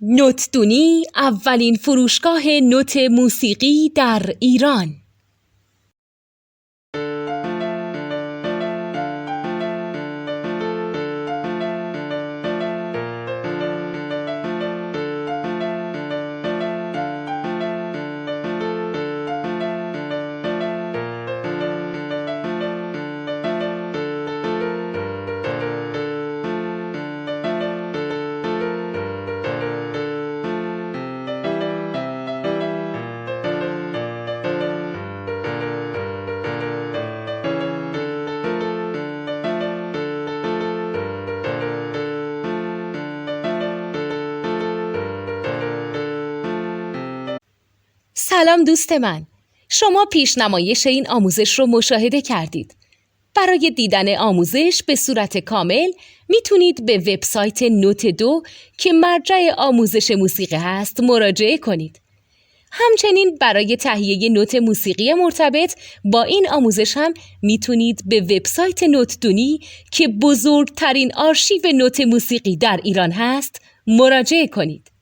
نوتدونی اولین فروشگاه نوت موسیقی در ایران. سلام دوست من، شما پیشنمایش این آموزش رو مشاهده کردید. برای دیدن آموزش به صورت کامل میتونید به وبسایت نوت2 که مرجع آموزش موسیقی هست مراجعه کنید. همچنین برای تهیه نوت موسیقی مرتبط با این آموزش هم میتونید به وبسایت نوتدونی که بزرگترین آرشیو نوت موسیقی در ایران هست مراجعه کنید.